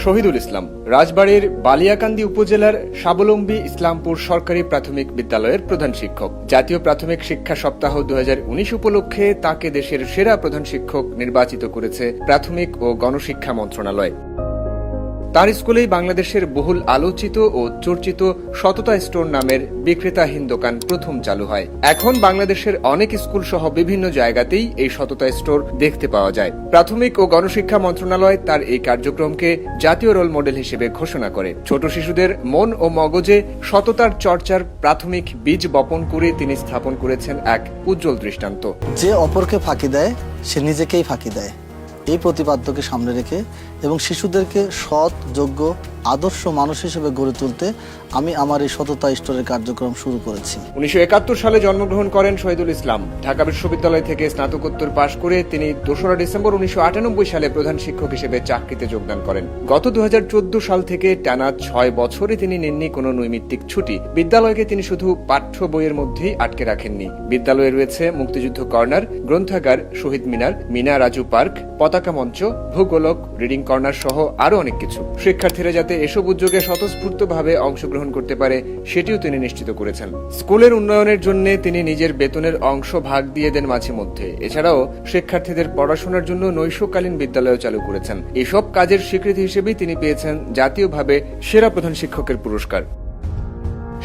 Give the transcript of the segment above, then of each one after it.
শহীদুল ইসলাম রাজবাড়ীর বালিয়াকান্দি উপজেলার স্বাবলম্বী ইসলামপুর সরকারি প্রাথমিক বিদ্যালয়ের প্রধান শিক্ষক। জাতীয় প্রাথমিক শিক্ষা সপ্তাহ 2019 উপলক্ষে তাকে দেশের সেরা প্রধান শিক্ষক নির্বাচিত করেছে প্রাথমিক ও গণশিক্ষা মন্ত্রণালয়। তার স্কুলেই বাংলাদেশের বহুল আলোচিত ও চর্চিত সততা স্টোর নামের বিক্রেতাহীন দোকান প্রথম চালু হয়। এখন বাংলাদেশের অনেক স্কুল সহ বিভিন্ন জায়গাতেই এই সততা স্টোর দেখতে পাওয়া যায়। প্রাথমিক ও গণশিক্ষা মন্ত্রণালয় তার এই কার্যক্রমকে জাতীয় রোল মডেল হিসেবে ঘোষণা করে। ছোট শিশুদের মন ও মগজে সততার চর্চার প্রাথমিক বীজ বপন করে তিনি স্থাপন করেছেন এক উজ্জ্বল দৃষ্টান্ত। যে অপরকে ফাঁকি দেয় সে নিজেকেই ফাঁকি দেয়, এই প্রতিপাদ্যকে সামনে রেখে এবং শিশুদেরকে সৎ, যোগ্য, আদর্শ মানুষ হিসেবে গড়ে তুলতে আমি আমার এই সততা স্টোরের কার্যক্রম শুরু করেছি। 1971 সালে জন্মগ্রহণ করেন শহীদুল ইসলাম। ঢাকা বিশ্ববিদ্যালয় থেকে স্নাতকোত্তর পাশ করে তিনি 2রা ডিসেম্বর 1998 সালে প্রধান শিক্ষক হিসেবে চাকরিতে যোগদান করেন। গত 2014 সাল থেকে টানা 6 বছরে তিনি নেননি কোনো নৈমিত্তিক ছুটি। বিদ্যালয়কে তিনি শুধু পাঠ্য বইয়ের মধ্যেই আটকে রাখেননি। বিদ্যালয়ে রয়েছে মুক্তিযুদ্ধ কর্নার, গ্রন্থাগার, শহীদ মিনার, মিনা রাজু পার্ক, পতাকা মঞ্চ, ভূগোলক, রিডিং কর্নার সহ আরো অনেক কিছু। শিক্ষার্থীরা যাতে এসব উদ্যোগে স্বতঃস্ফূর্তভাবে অংশগ্রহণ করতে পারে সেটিও তিনি নিশ্চিত করেছেন। স্কুলের উন্নয়নের জন্য তিনি নিজের বেতনের অংশ ভাগ দিয়ে দেন মাঝে মধ্যে। এছাড়াও শিক্ষার্থীদের পড়াশোনার জন্য নৈশকালীন বিদ্যালয় চালু করেছেন। এসব কাজের স্বীকৃতি হিসেবেই তিনি পেয়েছেন জাতীয়ভাবে সেরা প্রধান শিক্ষকের পুরস্কার।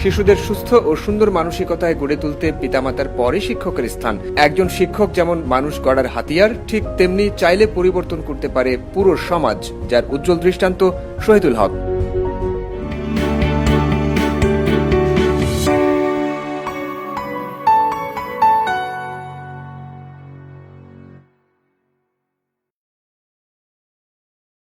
শিশুদের সুস্থ ও সুন্দর মানসিকতায় গড়ে তুলতে পিতামাতার পরে শিক্ষকের স্থান। একজন শিক্ষক যেমন মানুষ গড়ার হাতিয়ার, ঠিক তেমনি চাইলে পরিবর্তন করতে পারে পুরো সমাজ, যার উজ্জ্বল দৃষ্টান্ত শহীদুল হক।